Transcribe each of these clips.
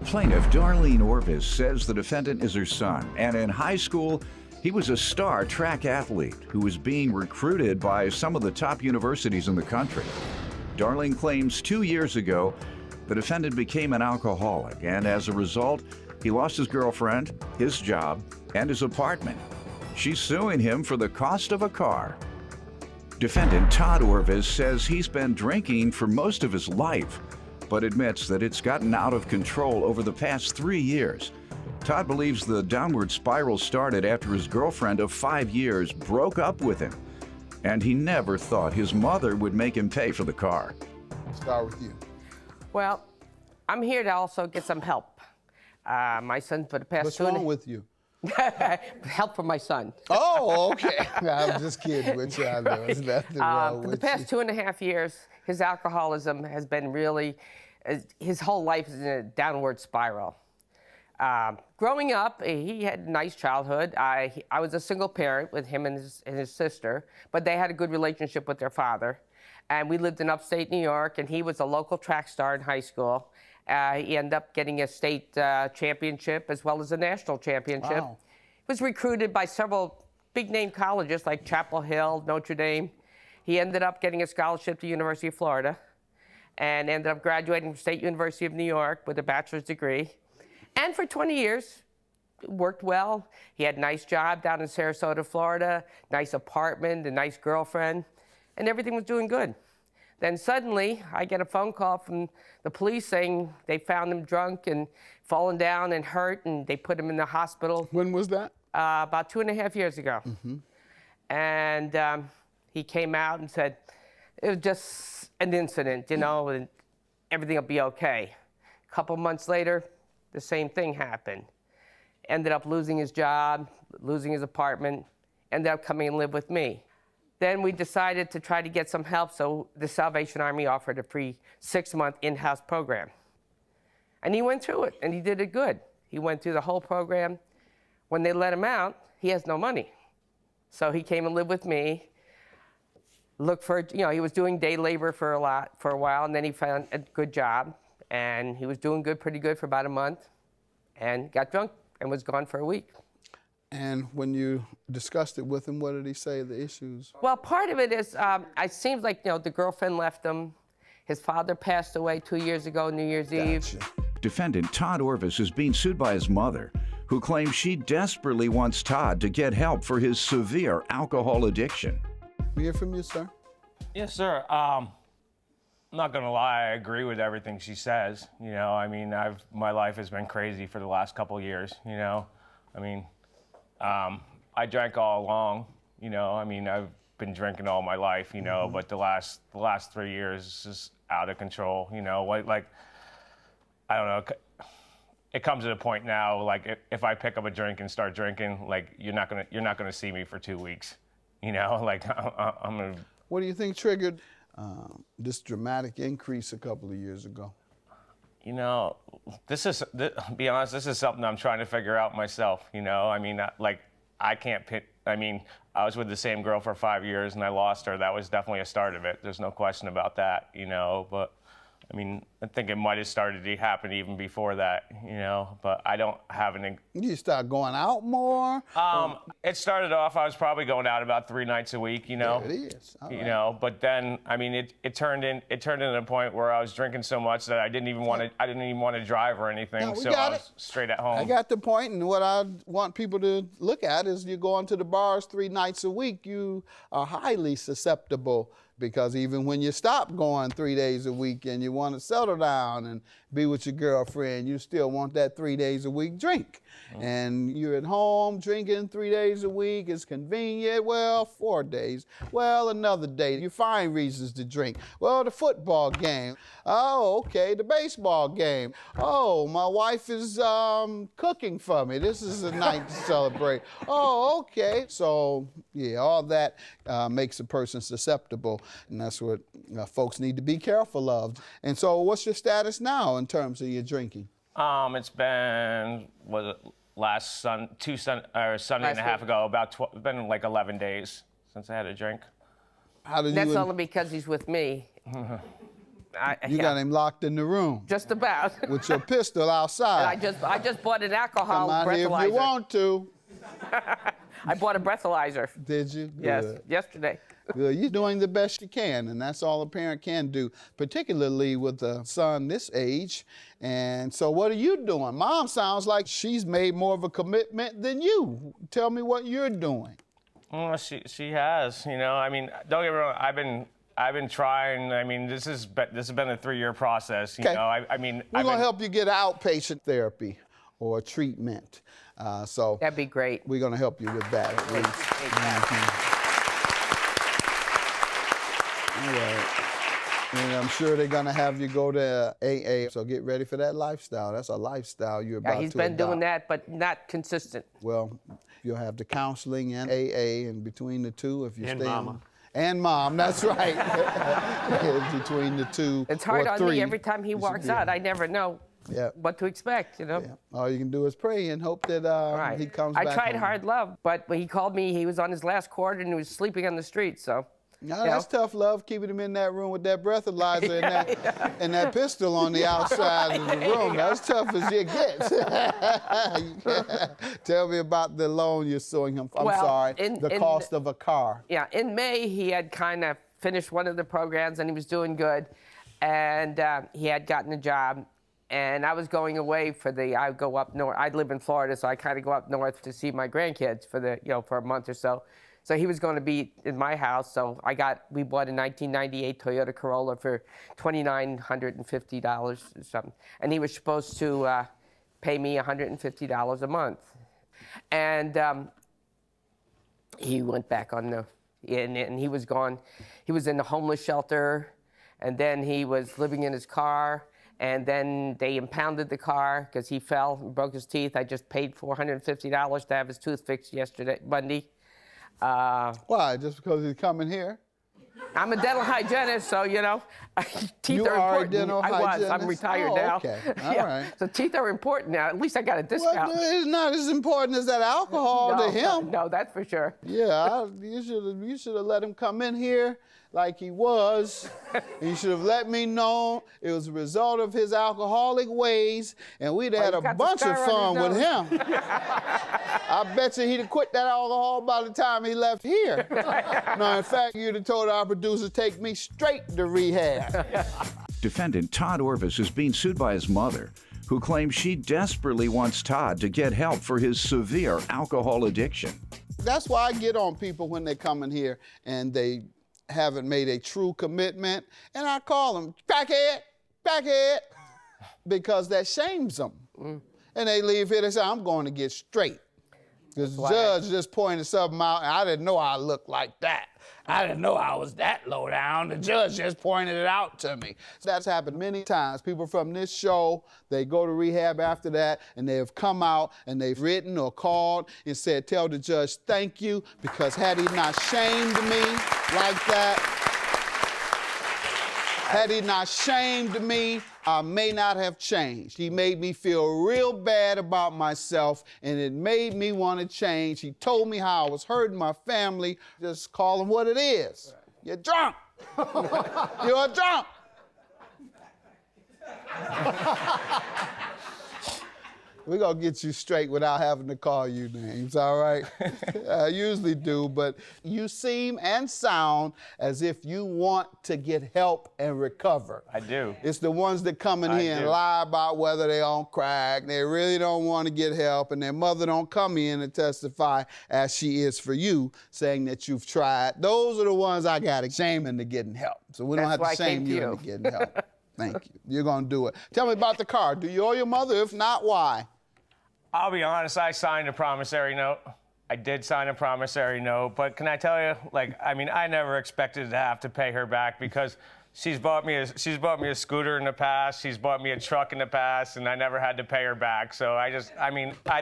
Plaintiff Darlene Orvis says the defendant is her son, and in high school, he was a star track athlete who was being recruited by some of the top universities in the country. Darlene claims 2 years ago, the defendant became an alcoholic, and as a result, he lost his girlfriend, his job, and his apartment. She's suing him for the cost of a car. Defendant Todd Orvis says he's been drinking for most of his life, but admits that it's gotten out of control over the past 3 years. Todd believes the downward spiral started after his girlfriend of 5 years broke up with him, and he never thought his mother would make him pay for the car. Start with you. Well, I'm here to also get some help. My son, for the past What's wrong with you? help for my son. Oh, okay. I'm just kidding with you. I know there's nothing wrong For with the past 2.5 years, his alcoholism has been really, his whole life is in a downward spiral. Growing up, he had a nice childhood. I was a single parent with him and his sister, but they had a good relationship with their father. And we lived in upstate New York, and he was a local track star in high school. He ended up getting a state championship as well as a national championship. Wow. He was recruited by several big-name colleges like Chapel Hill, Notre Dame. He ended up getting a scholarship to University of Florida and ended up graduating from State University of New York with a bachelor's degree. And for 20 years, worked well. He had a nice job down in Sarasota, Florida, nice apartment, a nice girlfriend, and everything was doing good. Then suddenly, I get a phone call from the police saying they found him drunk and fallen down and hurt, and they put him in the hospital. When was that? About 2.5 years ago. Mm-hmm. And he came out and said, it was just an incident, you know, and everything will be okay. A couple months later, the same thing happened. Ended up losing his job, losing his apartment, ended up coming and live with me. Then we decided to try to get some help, so the Salvation Army offered a free 6-month in-house program. And he went through it, and he did it good. He went through the whole program. When they let him out, he has no money. So he came and lived with me, looked for, you know, he was doing day labor for a while, and then he found a good job, and he was doing good, pretty good for about a month, and got drunk and was gone for a week. And when you discussed it with him, what did he say the issues? Well, part of it is, it seems like, you know, the girlfriend left him. His father passed away 2 years ago, New Year's Eve. Defendant Todd Orvis is being sued by his mother, who claims she desperately wants Todd to get help for his severe alcohol addiction. We hear from you, sir? Yes, sir. I'm not gonna lie, I agree with everything she says. You know, I mean, my life has been crazy for the last couple of years, you know? I mean, I drank all along, you know, I mean, I've been drinking all my life, you know, but the last 3 years is just out of control, you know, like, I don't know, it comes to the point now, like, if I pick up a drink and start drinking, like, you're not gonna see me for 2 weeks, you know, like, I'm gonna... What do you think triggered this dramatic increase a couple of years ago? You know, be honest, this is something I'm trying to figure out myself, you know? I mean, like, I can't pick, I mean, I was with the same girl for 5 years and I lost her. That was definitely a start of it. There's no question about that, you know? But, I mean, I think it might have started to happen even before that, you know? But I don't have an... You start going out more? It started off, I was probably going out about 3 nights a week, you know? There it is. All You right. know, but then, I mean, it turned into a point where I was drinking so much that I didn't even want to drive or anything, No, we so got I it. was straight at home. I got the point, and what I want people to look at is you're going to the bars 3 nights a week, you are highly susceptible, because even when you stop going 3 days a week and you want to settle down and be with your girlfriend, you still want that 3 days a week drink. And you're at home drinking 3 days a week, it's convenient, well, 4 days, well, another day. You find reasons to drink. Well, the football game, oh, okay, the baseball game. Oh, my wife is cooking for me. This is a night to celebrate. Oh, okay. So, yeah, all that makes a person susceptible, and that's what folks need to be careful of. And so what's your status now in terms of your drinking? It's been, Sunday and a half ago, it's been like 11 days since I had a drink. How did That's you... only because he's with me. You got him locked in the room. Just about. With your pistol outside. And I just bought an alcohol Come out breathalyzer. here if you want to. I bought a breathalyzer. Did you? Yes, Good. yesterday. Good. You're doing the best you can, and that's all a parent can do, particularly with a son this age. And so what are you doing? Mom sounds like she's made more of a commitment than you. Tell me what you're doing. Well, she has, you know. I mean, don't get me wrong. I've been trying. I mean, this has been a 3-year process. You know, I mean, we're gonna help you get outpatient therapy or treatment. So that'd be great. We're gonna help you with that at least. All right. And I'm sure they're gonna have you go to AA. So get ready for that lifestyle. That's a lifestyle you're about to adopt. He's been doing that, but not consistent. Well, you'll have the counseling and AA, and between the two, if you stay. Mama. And mom, that's right. Between the two. It's hard or on three, me every time he walks out. I never know what to expect, you know. Yeah. All you can do is pray and hope that he comes back. I tried home. hard love, but when he called me, he was on his last quarter and he was sleeping on the street, so. No, that's tough love, keeping him in that room with that breathalyzer and that pistol on the outside of the room. That's tough as it gets. Tell me about the loan you're suing him for. I'm sorry, the cost of a car. Yeah, in May, he had kind of finished one of the programs and he was doing good. And he had gotten a job. And I was going away I go up north. I live in Florida, so I kind of go up north to see my grandkids for a month or so. So he was going to be in my house, so we bought a 1998 Toyota Corolla for $2,950 or something. And he was supposed to pay me $150 a month. And he went back and he was gone. He was in the homeless shelter, and then he was living in his car, and then they impounded the car because he fell and broke his teeth. I just paid $450 to have his tooth fixed Monday. Why? Just because he's coming here? I'm a dental hygienist, so, you know, teeth you are important. A dental hygienist? I'm retired now. Okay. All right. So teeth are important now. At least I got a discount. Well, it's not as important as that alcohol to him. No, that's for sure. Yeah, you should have let him come in here like he was. You should have let me know it was a result of his alcoholic ways, and we'd have had a bunch of fun with him. I bet you he'd have quit that alcohol by the time he left here. No, in fact, you'd have told our producer, take me straight to rehab. Defendant Todd Orvis is being sued by his mother, who claims she desperately wants Todd to get help for his severe alcohol addiction. That's why I get on people when they come in here and they haven't made a true commitment, and I call them crackhead, because that shames them. And they leave here, they say, I'm going to get straight. Because the judge just pointed something out, and I didn't know I looked like that. I didn't know I was that low down. The judge just pointed it out to me. That's happened many times. People from this show, they go to rehab after that, and they have come out, and they've written or called and said, tell the judge thank you, because had he not shamed me like that, had he not shamed me, I may not have changed. He made me feel real bad about myself, and it made me want to change. He told me how I was hurting my family. Just call him what it is. You're drunk. You're a drunk. We're going to get you straight without having to call you names, all right? I usually do, but you seem and sound as if you want to get help and recover. I do. It's the ones that come in here and lie about whether they're on crack, they really don't want to get help, and their mother don't come in and testify as she is for you, saying that you've tried. Those are the ones I got to shame into getting help. So we don't have to shame you into getting help. Thank you. You're going to do it. Tell me about the car. Do you owe your mother? If not, why? I'll be honest, I signed a promissory note. I did sign a promissory note, but can I tell you, I never expected to have to pay her back, because she's bought me a scooter in the past, she's bought me a truck in the past, and I never had to pay her back. So I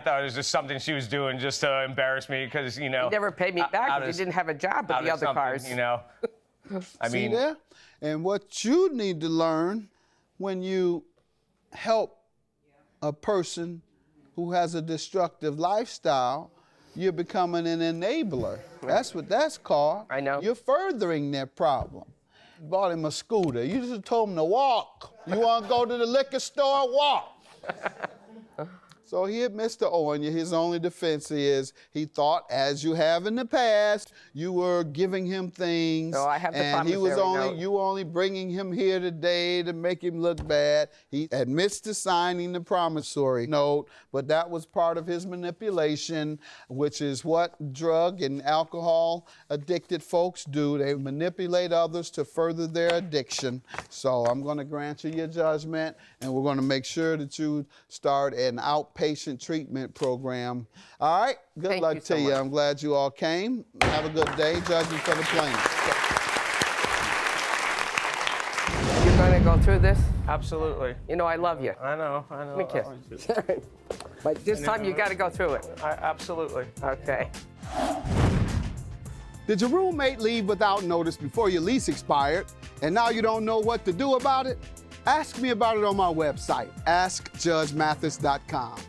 thought it was just something she was doing just to embarrass me, because, you know. You never paid me back because you didn't have a job with the other cars. You know. See there? And what you need to learn when you help a person who has a destructive lifestyle, you're becoming an enabler. Right. That's what that's called. I know. You're furthering their problem. bought him a scooter. You just told him to walk. You want to go to the liquor store? Walk. So he admits to owing you. His only defense is he thought, as you have in the past, you were giving him things. No, I have the and he was promissory note. you were only bringing him here today to make him look bad. He admits to signing the promissory note, but that was part of his manipulation, which is what drug and alcohol addicted folks do. They manipulate others to further their addiction. So I'm going to grant you your judgment, and we're going to make sure that you start an outpatient treatment program. All right, good Thank luck you to so you. much. I'm glad you all came. Have a good day. Judging for the plaintiff. You're going to go through this? Absolutely. You know I love you. I know. Let me kiss. But this time you got to go through it. Absolutely. Okay. Did your roommate leave without notice before your lease expired, and now you don't know what to do about it? Ask me about it on my website, askjudgemathis.com.